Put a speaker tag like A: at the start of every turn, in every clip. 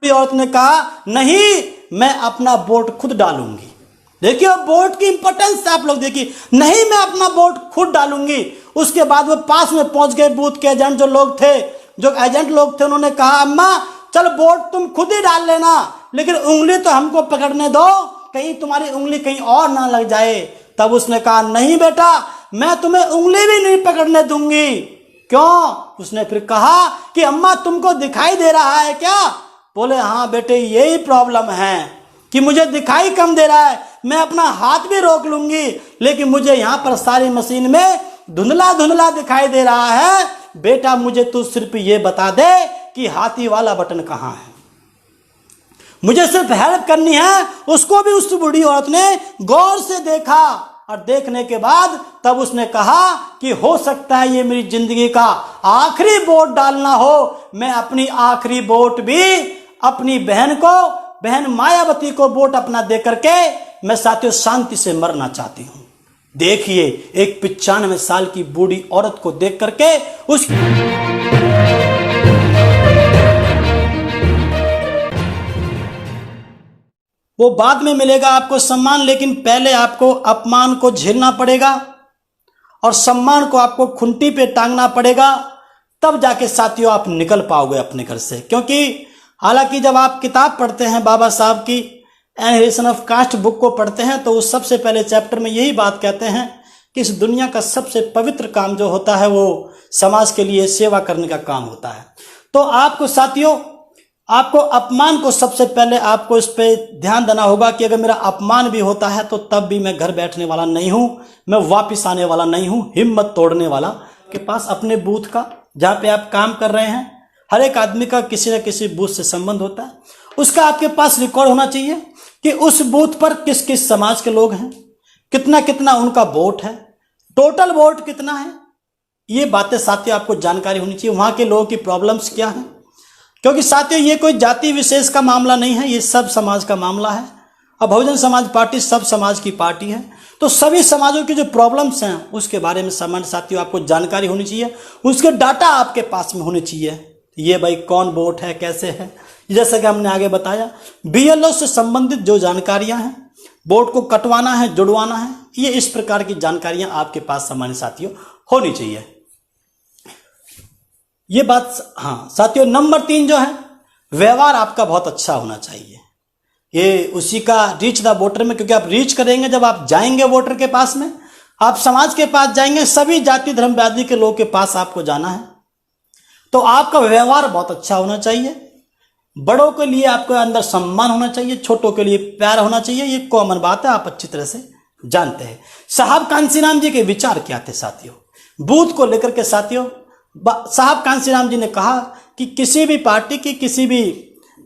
A: बूढ़ी औरत ने कहा नहीं, मैं अपना वोट खुद डालूंगी। देखिए वोट की इंपॉर्टेंस आप लोग देखिए, नहीं मैं अपना वोट खुद डालूंगी। उसके बाद वो पास में पहुंच गए, बूथ के एजेंट जो लोग थे, उन्होंने कहा अम्मा चल वोट तुम खुद ही डाल लेना, लेकिन उंगली तो हमको पकड़ने दो, कहीं तुम्हारी उंगली कहीं और ना लग जाए। तब उसने कहा नहीं बेटा, मैं तुम्हें उंगली भी नहीं पकड़ने दूंगी। क्यों? उसने फिर कहा कि अम्मा तुमको दिखाई दे रहा है क्या? बोले हाँ बेटे, यही प्रॉब्लम है कि मुझे दिखाई कम दे रहा है, मैं अपना हाथ भी रोक लूंगी लेकिन मुझे यहाँ पर सारी मशीन में धुंधला धुंधला दिखाई दे रहा है। बेटा मुझे तू सिर्फ ये बता दे कि हाथी वाला बटन कहाँ है, मुझे सिर्फ हेल्प करनी है। उसको भी उस बूढ़ी औरत ने गौर से देखा और देखने के बाद तब उसने कहा कि हो सकता है ये मेरी जिंदगी का आखिरी वोट डालना हो, मैं अपनी आखिरी वोट भी अपनी बहन मायावती को वोट अपना दे करके मैं साथियों शांति से मरना चाहती हूं। देखिए एक 95 साल की बूढ़ी औरत को देख करके उस वो बाद में मिलेगा आपको सम्मान, लेकिन पहले आपको अपमान को झेलना पड़ेगा और सम्मान को आपको खुंटी पे टांगना पड़ेगा, तब जाके साथियों आप निकल पाओगे अपने घर से। क्योंकि हालांकि जब आप किताब पढ़ते हैं बाबा साहब की एनहेरिटेशन ऑफ कास्ट बुक को पढ़ते हैं तो उस सबसे पहले चैप्टर में यही बात कहते हैं कि इस दुनिया का सबसे पवित्र काम जो होता है वो समाज के लिए सेवा करने का काम होता है। तो आपको साथियों आपको अपमान को सबसे पहले आपको इस पे ध्यान देना होगा कि अगर मेरा अपमान भी होता है तो तब भी मैं घर बैठने वाला नहीं हूं, मैं वापिस आने वाला नहीं हूं, हिम्मत तोड़ने वाला। के पास अपने बूथ का जहां पे आप काम कर रहे हैं, हर एक आदमी का किसी न किसी बूथ से संबंध होता है, उसका आपके पास रिकॉर्ड होना चाहिए कि उस बूथ पर किस किस समाज के लोग हैं, कितना कितना उनका वोट है, टोटल वोट कितना है। ये बातें साथियों आपको जानकारी होनी चाहिए, वहां के लोगों की प्रॉब्लम्स क्या है। क्योंकि साथियों ये कोई जाति विशेष का मामला नहीं है, ये सब समाज का मामला है। अब बहुजन समाज पार्टी सब समाज की पार्टी है, तो सभी समाजों की जो प्रॉब्लम्स हैं उसके बारे में सामान्य साथियों आपको जानकारी होनी चाहिए, उसके डाटा आपके पास में होने चाहिए। ये भाई कौन वोट है, कैसे है, जैसे कि हमने आगे बताया बीएलओ से संबंधित जो जानकारियां हैं, वोट को कटवाना है, जुड़वाना है, ये इस प्रकार की जानकारियां आपके पास सामान्य साथियों होनी चाहिए। ये बात हाँ साथियों। नंबर 3 जो है व्यवहार आपका बहुत अच्छा होना चाहिए, ये उसी का रीच द वोटर में, क्योंकि आप रीच करेंगे जब आप जाएंगे वोटर के पास में, आप समाज के पास जाएंगे, सभी जाति धर्म व्याधि के लोग के पास आपको जाना है, तो आपका व्यवहार बहुत अच्छा होना चाहिए। बड़ों के लिए आपके अंदर सम्मान होना चाहिए, छोटों के लिए प्यार होना चाहिए, ये कॉमन बात है, आप अच्छी तरह से जानते हैं। साहब कांसीराम जी के विचार क्या थे साथियों बूथ को लेकर के। साथियों साहब कांसीराम जी ने कहा कि किसी भी पार्टी की, किसी भी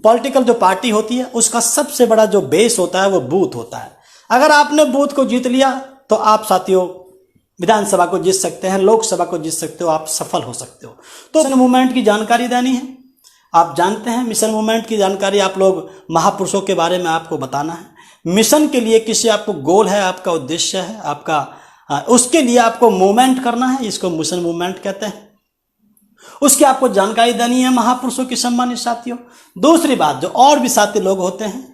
A: पॉलिटिकल जो पार्टी होती है उसका सबसे बड़ा जो बेस होता है वो बूथ होता है। अगर आपने बूथ को जीत लिया तो आप साथियों विधानसभा को जीत सकते हैं, लोकसभा को जीत सकते हो, आप सफल हो सकते हो। तो मिशन मूवमेंट की जानकारी देनी है, आप जानते हैं मिशन मूवमेंट की जानकारी, आप लोग महापुरुषों के बारे में आपको बताना है। मिशन के लिए किसी आपको गोल है, आपका उद्देश्य है, आपका उसके लिए आपको मूवमेंट करना है, इसको मिशन मूवमेंट कहते हैं, उसकी आपको जानकारी देनी है महापुरुषों की सम्मानित साथियों। दूसरी बात, जो और भी साथी लोग होते हैं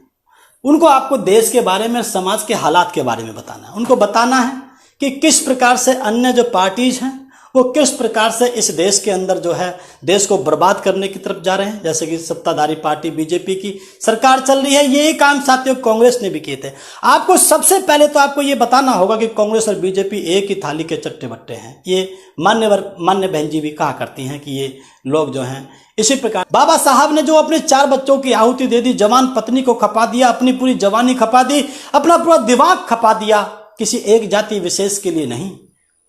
A: उनको आपको देश के बारे में, समाज के हालात के बारे में बताना है, उनको बताना है कि किस प्रकार से अन्य जो पार्टीज हैं वो किस प्रकार से इस देश के अंदर जो है देश को बर्बाद करने की तरफ जा रहे हैं। जैसे कि सत्ताधारी पार्टी बीजेपी की सरकार चल रही है, यही काम साथियों कांग्रेस ने भी किए थे। आपको सबसे पहले तो आपको ये बताना होगा कि कांग्रेस और बीजेपी एक ही थाली के चट्टे बट्टे हैं। ये मान्य बहन जी भी कहा करती हैं कि ये लोग जो हैं इसी प्रकार। बाबा साहब ने जो अपने 4 बच्चों की आहुति दे दी, जवान पत्नी को खपा दिया, अपनी पूरी जवानी खपा दी, अपना पूरा दिमाग खपा दिया, किसी एक जाति विशेष के लिए नहीं।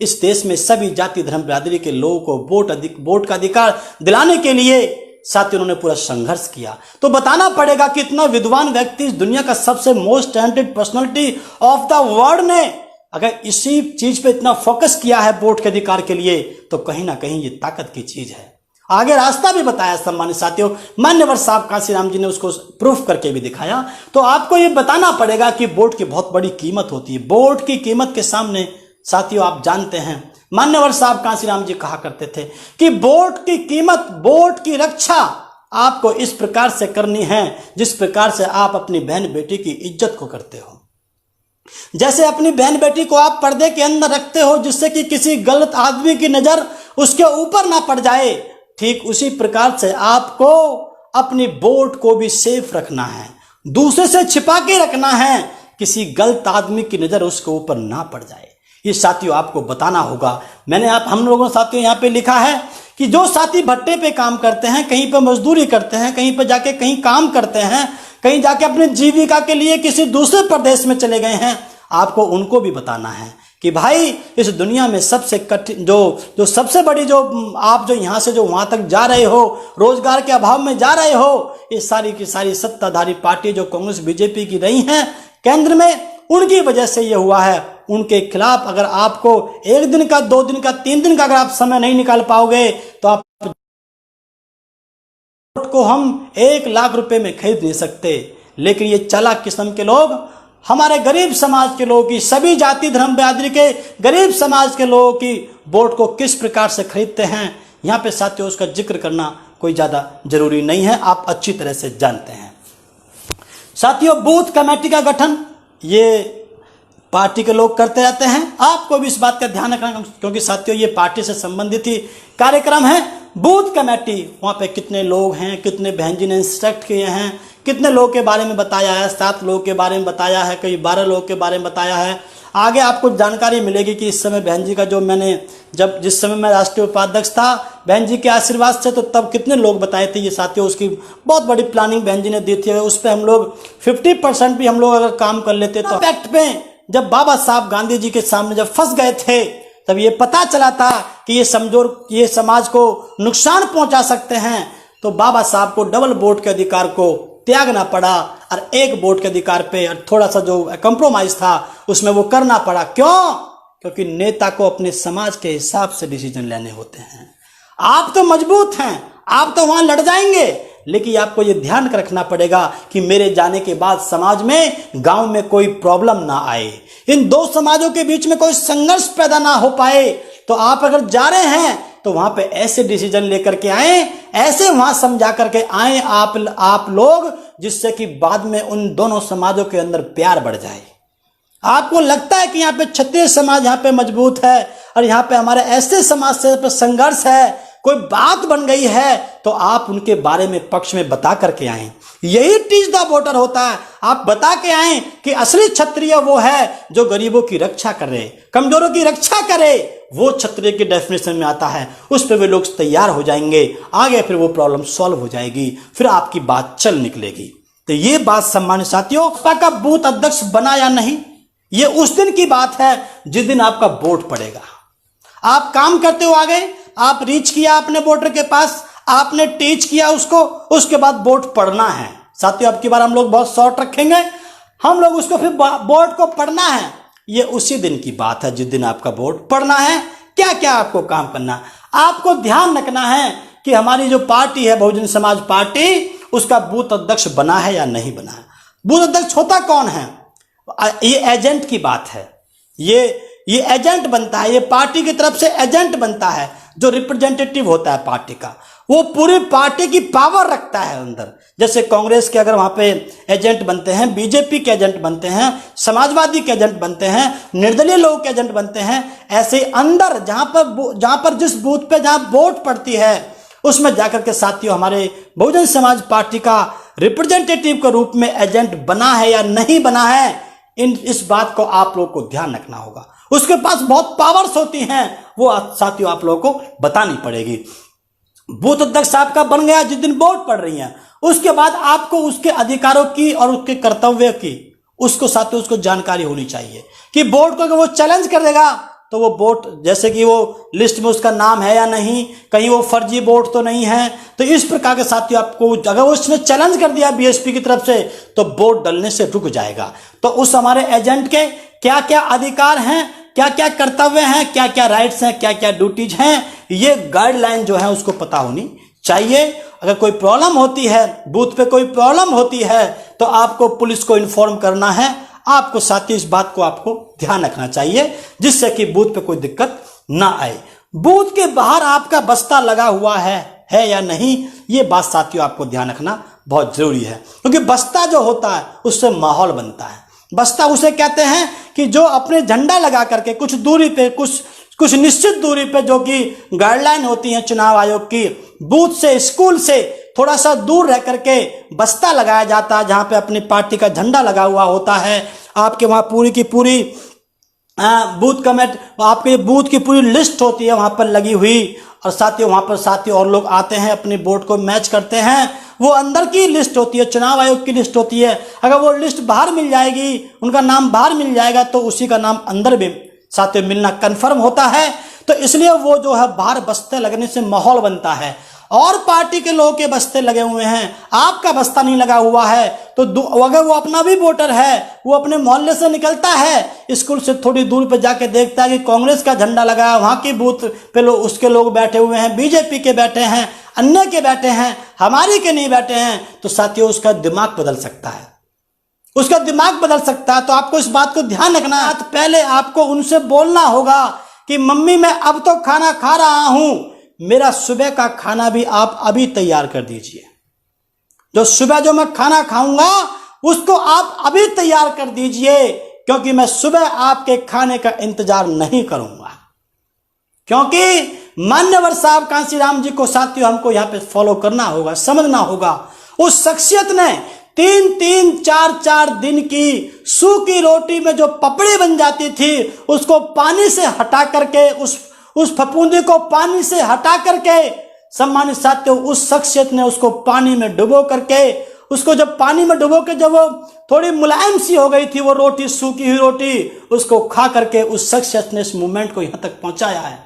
A: इस देश में सभी जाति धर्म बिरादरी के लोगों को वोट का अधिकार दिलाने के लिए साथियों उन्होंने पूरा संघर्ष किया। तो बताना पड़ेगा कि इतना विद्वान व्यक्ति, इस दुनिया का सबसे most talented personality of the world ने अगर इसी चीज पे इतना फोकस किया है वोट के अधिकार के लिए, तो कहीं ना कहीं ये ताकत की चीज है। आगे रास्ता भी बताया सम्मानित साथियों, मान्यवर साहब कांसीराम जी ने उसको प्रूफ करके भी दिखाया। तो आपको ये बताना पड़ेगा कि वोट की बहुत बड़ी कीमत होती है। वोट की कीमत के सामने साथियों आप जानते हैं मान्यवर साहब कांसीराम जी कहा करते थे कि वोट की कीमत, वोट की रक्षा आपको इस प्रकार से करनी है जिस प्रकार से आप अपनी बहन बेटी की इज्जत को करते हो। जैसे अपनी बहन बेटी को आप पर्दे के अंदर रखते हो जिससे कि किसी गलत आदमी की नजर उसके ऊपर ना पड़ जाए, ठीक उसी प्रकार से आपको अपनी वोट को भी सेफ रखना है, दूसरे से छिपा के रखना है, किसी गलत आदमी की नजर उसके ऊपर ना पड़ जाए। ये साथियों आपको बताना होगा। मैंने हम लोगों साथियों यहाँ पे लिखा है कि जो साथी भट्टे पे काम करते हैं, कहीं पे मजदूरी करते हैं, कहीं पे जाके कहीं काम करते हैं, कहीं जाके अपने जीविका के लिए किसी दूसरे प्रदेश में चले गए हैं, आपको उनको भी बताना है कि भाई इस दुनिया में सबसे कठिन जो सबसे बड़ी जो आप जो यहाँ से जो वहां तक जा रहे हो, रोजगार के अभाव में जा रहे हो, ये सारी की सारी सत्ताधारी पार्टी जो कांग्रेस बीजेपी की रही हैं केंद्र में, उनकी वजह से ये हुआ है। उनके खिलाफ अगर आपको 1 दिन का, 2 दिन का, 3 दिन का अगर आप समय नहीं निकाल पाओगे तो आप को हम 1 लाख रुपए में खरीद नहीं सकते। लेकिन ये चालाक किस्म के लोग हमारे गरीब समाज के लोगों की, सभी जाति धर्म बिरादरी के गरीब समाज के लोगों की वोट को किस प्रकार से खरीदते हैं, यहाँ पे साथियों उसका जिक्र करना कोई ज्यादा जरूरी नहीं है, आप अच्छी तरह से जानते हैं। साथियों बूथ कमेटी का गठन ये पार्टी के लोग करते रहते हैं, आपको भी इस बात का ध्यान रखना, क्योंकि साथियों ये पार्टी से संबंधित ही कार्यक्रम है। बूथ कमेटी वहां पे कितने लोग हैं, कितने बहन जी ने इंस्ट्रक्ट किए हैं, कितने लोगों के बारे में बताया है, 7 लोगों के बारे में बताया है, कई 12 लोगों के बारे में बताया है। आगे आपको जानकारी मिलेगी कि इस समय बहन जी का जो मैंने जिस समय मैं राष्ट्रीय उपाध्यक्ष था, बहन जी के आशीर्वाद से तो तब कितने लोग बताए थे ये साथियों, उसकी बहुत बड़ी प्लानिंग बहन जी ने दी थी। उस पर हम लोग 50% भी हम लोग अगर काम कर लेते तो फैक्ट पे जब बाबा साहब गांधी जी के सामने जब फंस गए थे तब ये पता चला था कि ये समाज को नुकसान पहुंचा सकते हैं, तो बाबा साहब को डबल वोट के अधिकार को त्यागना पड़ा और 1 वोट के अधिकार पे और थोड़ा सा जो कंप्रोमाइज था उसमें वो करना पड़ा। क्यों? क्योंकि नेता को अपने समाज के हिसाब से डिसीजन लेने होते हैं। आप तो मजबूत हैं, आप तो वहां लड़ जाएंगे, लेकिन आपको ये ध्यान रखना पड़ेगा कि मेरे जाने के बाद समाज में, गांव में कोई प्रॉब्लम ना आए, इन 2 समाजों के बीच में कोई संघर्ष पैदा ना हो पाए। तो आप अगर जा रहे हैं तो वहां पे ऐसे डिसीजन लेकर के आए, ऐसे वहां समझा करके आए आप लोग, जिससे कि बाद में उन दोनों समाजों के अंदर प्यार बढ़ जाए। आपको लगता है कि यहाँ पे क्षत्रिय समाज यहाँ पे मजबूत है और यहाँ पे हमारे ऐसे समाज से संघर्ष है, कोई बात बन गई है, तो आप उनके बारे में पक्ष में बता करके आए। यही टीच द वोटर होता है। आप बता के आए कि असली क्षत्रिय वो है जो गरीबों की रक्षा करे, कमजोरों की रक्षा करे, वो क्षत्रिय की डेफिनेशन में आता है। उस पर वे लोग तैयार हो जाएंगे, आगे फिर वो प्रॉब्लम सॉल्व हो जाएगी, फिर आपकी बात चल निकलेगी। तो ये बात सम्मानित साथियों, आपका बूथ अध्यक्ष बना या नहीं, ये उस दिन की बात है जिस दिन आपका वोट पड़ेगा। आप काम करते हो, आगे आप रीच किया अपने वोटर के पास, आपने टीच किया उसको, उसके बाद वोट पढ़ना है। साथियों अब की बार हम लोग बहुत शॉर्ट रखेंगे, हम लोग उसको फिर वोट को पढ़ना है। ये उसी दिन की बात है जिस दिन आपका वोट पढ़ना है। क्या क्या आपको काम करना है, आपको ध्यान रखना है कि हमारी जो पार्टी है बहुजन समाज पार्टी, उसका बूथ अध्यक्ष बना है या नहीं बना है। बूथ अध्यक्ष होता कौन है? ये एजेंट की बात है, ये एजेंट बनता है, ये पार्टी की तरफ से एजेंट बनता है। जो रिप्रेजेंटेटिव होता है पार्टी का, वो पूरी पार्टी की पावर रखता है अंदर। जैसे कांग्रेस के अगर वहां पे एजेंट बनते हैं, बीजेपी के एजेंट बनते हैं, समाजवादी के एजेंट बनते हैं, निर्दलीय लोगों के एजेंट बनते हैं, ऐसे अंदर जहां पर जिस बूथ पे जहां वोट पड़ती है उसमें जाकर के साथियों हमारे बहुजन समाज पार्टी का रिप्रेजेंटेटिव के रूप में एजेंट बना है या नहीं बना है, इस बात को आप लोगों को ध्यान रखना होगा। उसके पास बहुत पावर्स होती हैं, वो साथियों आप लोगों को बतानी पड़ेगी। बूथ अध्यक्ष आपका बन गया जिस दिन वोट पड़ रही है, उसके बाद आपको उसके अधिकारों की और उसके कर्तव्य की उसको साथियों उसको जानकारी होनी चाहिए कि वोट को अगर वो चैलेंज कर देगा तो वो वोट, जैसे कि वो लिस्ट में उसका नाम है या नहीं, कहीं वो फर्जी वोट तो नहीं है, तो इस प्रकार के साथियों आपको अगर उसने चैलेंज कर दिया बीएसपी की तरफ से तो वोट डलने से रुक जाएगा। तो उस हमारे एजेंट के क्या क्या अधिकार हैं, क्या क्या कर्तव्य हैं, क्या क्या राइट्स हैं, क्या क्या ड्यूटीज हैं, ये गाइडलाइन जो है उसको पता होनी चाहिए। अगर कोई प्रॉब्लम होती है, बूथ पे कोई प्रॉब्लम होती है, तो आपको पुलिस को इन्फॉर्म करना है। आपको साथ ही इस बात को आपको ध्यान रखना चाहिए जिससे कि बूथ पे कोई दिक्कत ना आए। बूथ के बाहर आपका बस्ता लगा हुआ है है या नहीं, ये बात साथियों आपको ध्यान रखना बहुत जरूरी है। क्योंकि बस्ता जो होता है उससे माहौल बनता है। बस्ता उसे कहते हैं कि जो अपने झंडा लगा करके कुछ दूरी पे, कुछ निश्चित दूरी पे, जो कि गाइडलाइन होती है चुनाव आयोग की, बूथ से, स्कूल से थोड़ा सा दूर रह करके बस्ता लगाया जाता है, जहां पे अपनी पार्टी का झंडा लगा हुआ होता है। आपके वहां पूरी की पूरी बूथ कमेटी, आपके बूथ की पूरी लिस्ट होती है वहां पर लगी हुई, और साथियों वहां पर साथियों और लोग आते हैं, अपने वोट को मैच करते हैं। वो अंदर की लिस्ट होती है, चुनाव आयोग की लिस्ट होती है। अगर वो लिस्ट बाहर मिल जाएगी, उनका नाम बाहर मिल जाएगा, तो उसी का नाम अंदर भी साथियों मिलना कन्फर्म होता है। तो इसलिए वो जो है बाहर बस्ते लगने से माहौल बनता है। और पार्टी के लोगों के बस्ते लगे हुए हैं, आपका बस्ता नहीं लगा हुआ है, तो अगर वो अपना भी वोटर है, वो अपने मोहल्ले से निकलता है, स्कूल से थोड़ी दूर पे जाके देखता है कि कांग्रेस का झंडा लगा है, वहां की बूथ पे उसके लोग बैठे हुए हैं, बीजेपी के बैठे हैं, अन्य के बैठे हैं, हमारी के नहीं बैठे हैं, तो साथियों उसका दिमाग बदल सकता है, उसका दिमाग बदल सकता है। तो आपको इस बात को ध्यान रखना है। पहले आपको उनसे बोलना होगा कि मम्मी मैं अब तो खाना खा रहा हूं, मेरा सुबह का खाना भी आप अभी तैयार कर दीजिए। जो सुबह जो मैं खाना खाऊंगा उसको आप अभी तैयार कर दीजिए, क्योंकि मैं सुबह आपके खाने का इंतजार नहीं करूंगा। क्योंकि मान्यवर साहब कांशीराम जी को साथियों हमको यहां पे फॉलो करना होगा, समझना होगा। उस शख्सियत ने 3-3, 4-4 दिन की सूखी रोटी में जो पपड़ी बन जाती थी, उसको पानी से हटा करके, उस फफूंदी को पानी से हटा करके, सम्मानित साथियों, उस शख्सियत ने उसको पानी में डुबो करके, उसको जब पानी में डुबो के जब वो थोड़ी मुलायम सी हो गई थी वो रोटी, सूखी हुई रोटी, उसको खा करके उस शख्सियत ने इस मूवमेंट को यहां तक पहुंचाया है।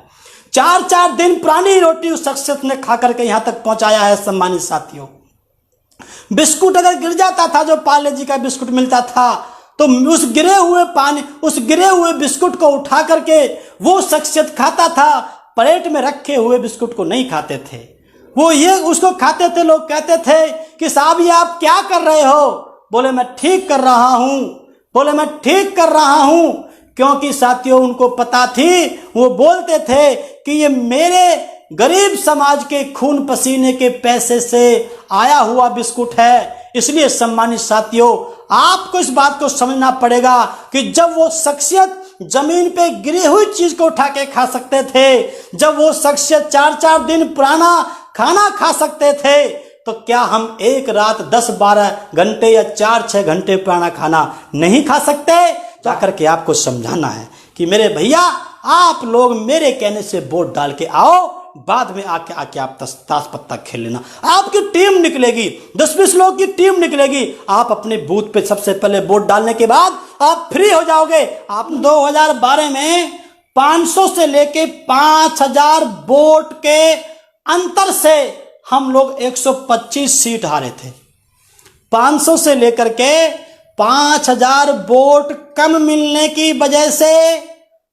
A: 4-4 दिन पुरानी रोटी उस शख्सियत ने खा करके यहां तक पहुंचाया है। सम्मानित साथियों, बिस्कुट अगर गिर जाता था, जो पार्ले जी का बिस्कुट मिलता था, तो उस गिरे हुए बिस्कुट को उठा करके वो शख्सियत खाता था। प्लेट में रखे हुए बिस्कुट को नहीं खाते थे, वो ये उसको खाते थे। लोग कहते थे कि साहब ये आप क्या कर रहे हो? बोले मैं ठीक कर रहा हूं, बोले मैं ठीक कर रहा हूं। क्योंकि साथियों उनको पता थी, वो बोलते थे कि ये मेरे गरीब समाज के खून पसीने के पैसे से आया हुआ बिस्कुट है। इसलिए सम्मानित साथियों, आपको इस बात को समझना पड़ेगा कि जब वो शख्सियत जमीन पे गिरी हुई चीज को उठा के खा सकते थे, जब वो शख्सियत 4-4 दिन पुराना खाना खा सकते थे, तो क्या हम एक रात 10-12 घंटे या 4-6 घंटे पुराना खाना नहीं खा सकते? जाकर के आपको समझाना है कि मेरे भैया, आप लोग मेरे कहने से वोट डाल के आओ, बाद में आके आप ताश पत्ता खेल लेना। आपकी टीम निकलेगी, 10-20 लोग की टीम निकलेगी। आप अपने बूथ पे सबसे पहले वोट डालने के बाद आप फ्री हो जाओगे। आप 2012 में 500 से लेके 5000 वोट के अंतर से हम लोग 125 सीट हारे थे। 500 से लेकर के 5000 वोट कम मिलने की वजह से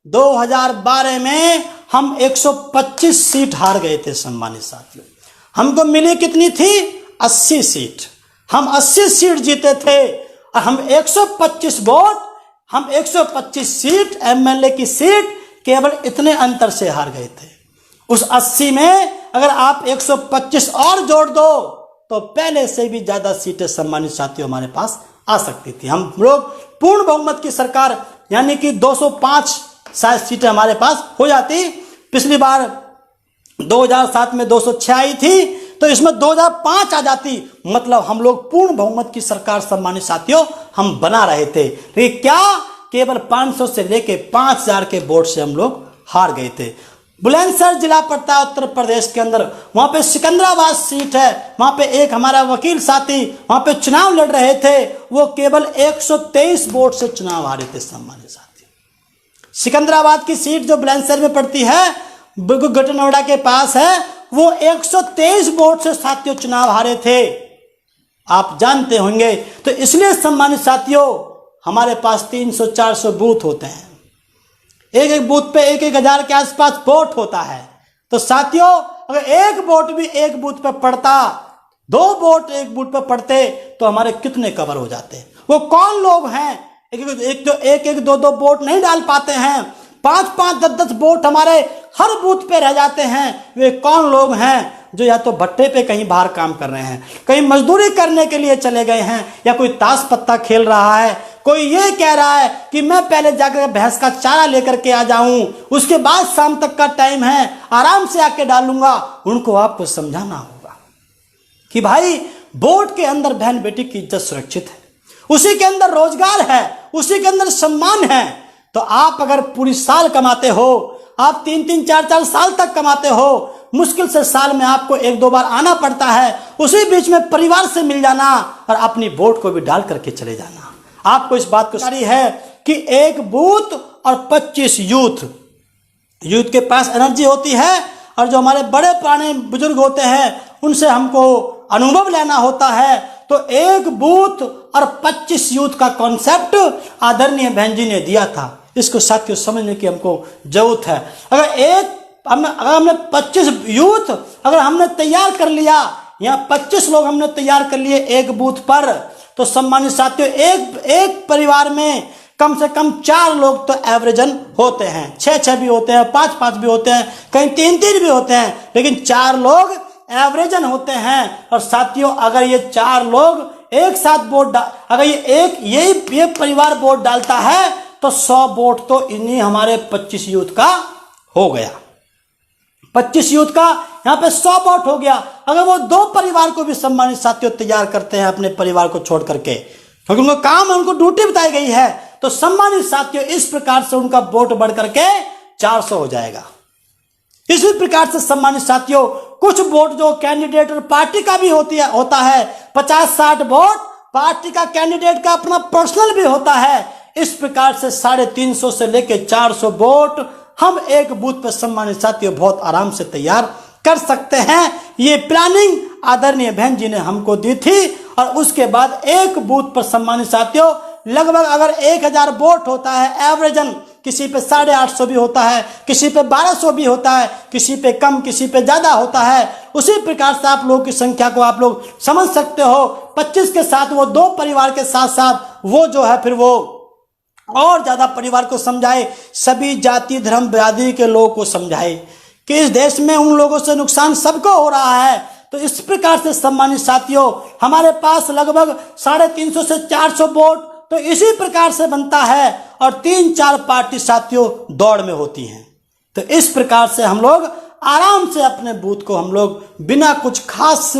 A: 2012 में हम 125 सीट हार गए थे। सम्मानित साथियों, हमको मिली कितनी थी? 80 सीट। हम 80 सीट जीते थे और हम 125 वोट, हम 125 सीट एमएलए की सीट केवल इतने अंतर से हार गए थे। उस 80 में अगर आप 125 और जोड़ दो तो पहले से भी ज्यादा सीटें सम्मानित साथियों हमारे पास आ सकती थी। हम लोग पूर्ण बहुमत की सरकार, यानी कि 205 शायद सीटें हमारे पास हो जाती। पिछली बार 2007 में 206 आई थी, तो इसमें 2005 आ जाती। मतलब हम लोग पूर्ण बहुमत की सरकार सम्मानित साथियों हम बना रहे थे। लेकिन क्या केवल 500 से लेके 5000 के वोट से हम लोग हार गए थे। बुलंदशहर जिला पड़ता है उत्तर प्रदेश के अंदर, वहां पे सिकंदराबाद सीट है। वहां पे एक हमारा वकील साथी वहां पे चुनाव लड़ रहे थे, वो केवल 123 वोट से चुनाव हारे थे। सम्मानित साथी, सिकंदराबाद की सीट जो बुलंदशहर में पड़ती है, ग्रेटर नोएडा के पास है, वो 123 वोट से साथियों चुनाव हारे थे। आप जानते होंगे। तो इसलिए सम्मानित साथियों हमारे पास 300-400 बूथ होते हैं, एक एक बूथ पे 1,000 के आसपास वोट होता है। तो साथियों अगर एक वोट भी एक बूथ पे पड़ता, 2 वोट एक बूथ पे पड़ते, तो हमारे कितने कवर हो जाते। वो कौन लोग हैं एक 2 वोट नहीं डाल पाते हैं, 5-5, 10-10 वोट हमारे हर बूथ पे रह जाते हैं। वे कौन लोग हैं? जो या तो भट्टे पे कहीं बाहर काम कर रहे हैं, कहीं मजदूरी करने के लिए चले गए हैं, या कोई ताश पत्ता खेल रहा है, कोई ये कह रहा है कि मैं पहले जाकर भैंस का चारा लेकर के आ जाऊं, उसके बाद शाम तक का टाइम है, आराम से आके डालूंगा। उनको आपको समझाना होगा कि भाई वोट के अंदर बहन बेटी की इज्जत सुरक्षित है, उसी के अंदर रोजगार है, उसी के अंदर सम्मान है। तो आप अगर पूरी साल कमाते हो, आप 3-3, 4-4 साल तक कमाते हो, मुश्किल से साल में आपको 1-2 बार आना पड़ता है, उसी बीच में परिवार से मिल जाना और अपनी वोट को भी डाल करके चले जाना। आपको इस बात को जारी है कि एक बूथ और 25 यूथ के पास एनर्जी होती है, और जो हमारे बड़े पुराने बुजुर्ग होते हैं उनसे हमको अनुभव लेना होता है। तो एक बूथ और 25 यूथ का कॉन्सेप्ट आदरणीय बहन जी ने दिया था, इसको साथियों समझने की हमको जरूरत है। अगर हमने 25 यूथ अगर हमने तैयार कर लिया, या 25 लोग हमने तैयार कर लिए एक बूथ पर, तो सम्मानित साथियों एक परिवार में कम से कम 4 लोग तो एवरेजन होते हैं, 6-6 भी होते हैं, 5-5 भी होते हैं, कहीं 3-3 भी होते हैं, लेकिन 4 लोग एवरेजन होते हैं। और साथियों अगर ये 4 लोग एक साथ वोट अगर ये परिवार वोट डालता है तो 100 वोट तो इन्हीं हमारे 25 यूथ का हो गया। 25 यूथ का यहाँ पे 100 वोट हो गया। अगर वो 2 परिवार को भी सम्मानित साथियों तैयार करते हैं अपने परिवार को छोड़ करके, क्योंकि उनका काम है, उनको ड्यूटी बताई गई है, तो सम्मानित साथियों इस प्रकार से उनका वोट बढ़ करके 400 हो जाएगा। इसी प्रकार से सम्मानित साथियों कुछ वोट जो कैंडिडेट और पार्टी का भी होता है, 50-60 वोट पार्टी का कैंडिडेट का अपना पर्सनल भी होता है। इस प्रकार से 350 से लेके 400 वोट हम एक बूथ पर सम्मानित साथियों बहुत आराम से तैयार कर सकते हैं। ये प्लानिंग आदरणीय बहन जी ने हमको दी थी, और उसके बाद एक बूथ पर सम्मानित साथियों लगभग अगर 1000 वोट होता है एवरेजन, किसी पे 850 भी होता है, किसी पे 1200 भी होता है, किसी पे कम किसी पे ज्यादा होता है। उसी प्रकार से आप लोगों की संख्या को आप लोग समझ सकते हो। 25 के साथ वो 2 परिवार के साथ साथ वो जो है फिर वो और ज्यादा परिवार को समझाए, सभी जाति धर्म बिरादरी के लोगों को समझाए कि इस देश में उन लोगों से नुकसान सबको हो रहा है। तो इस प्रकार से सम्मानित साथियों हमारे पास लगभग 350 से 400 वोट तो इसी प्रकार से बनता है, और 3-4 पार्टी साथियों दौड़ में होती हैं। तो इस प्रकार से हम लोग आराम से अपने बूथ को हम लोग बिना कुछ खास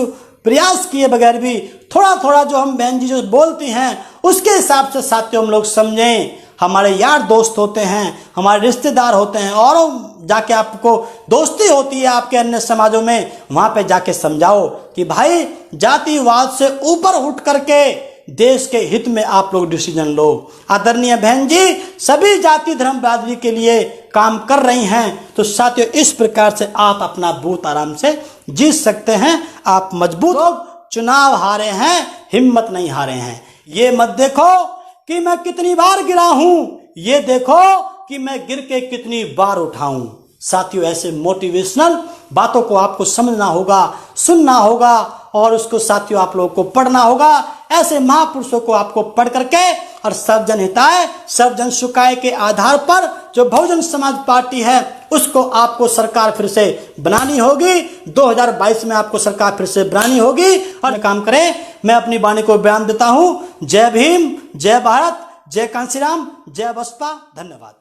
A: प्रयास किए बगैर भी थोड़ा थोड़ा जो हम बहन जी जो बोलती हैं उसके हिसाब से साथियों हम लोग समझें। हमारे यार दोस्त होते हैं, हमारे रिश्तेदार होते हैं, और जाके आपको दोस्ती होती है आपके अन्य समाजों में, वहां पे जाके समझाओ कि भाई जातिवाद से ऊपर उठ करके देश के हित में आप लोग डिसीजन लो। आदरणीय बहन जी सभी जाति धर्म बिरादरी के लिए काम कर रही हैं। तो साथियों इस प्रकार से आप अपना बूथ आराम से जीत सकते हैं। आप मजबूत लोग चुनाव हारे हैं, हिम्मत नहीं हारे हैं। ये मत देखो कि मैं कितनी बार गिरा हूं, ये देखो कि मैं गिर के कितनी बार उठाऊं। साथियों ऐसे मोटिवेशनल बातों को आपको समझना होगा, सुनना होगा, और उसको साथियों आप लोगों को पढ़ना होगा। ऐसे महापुरुषों को आपको पढ़ करके और सर्वजन हिताय सर्वजन सुखाय के आधार पर जो बहुजन समाज पार्टी है उसको आपको सरकार फिर से बनानी होगी। 2022 में आपको सरकार फिर से बनानी होगी और काम करें। मैं अपनी वाणी को बयान देता हूं। जय भीम, जय भारत, जय कांशीराम, जय बसपा। धन्यवाद।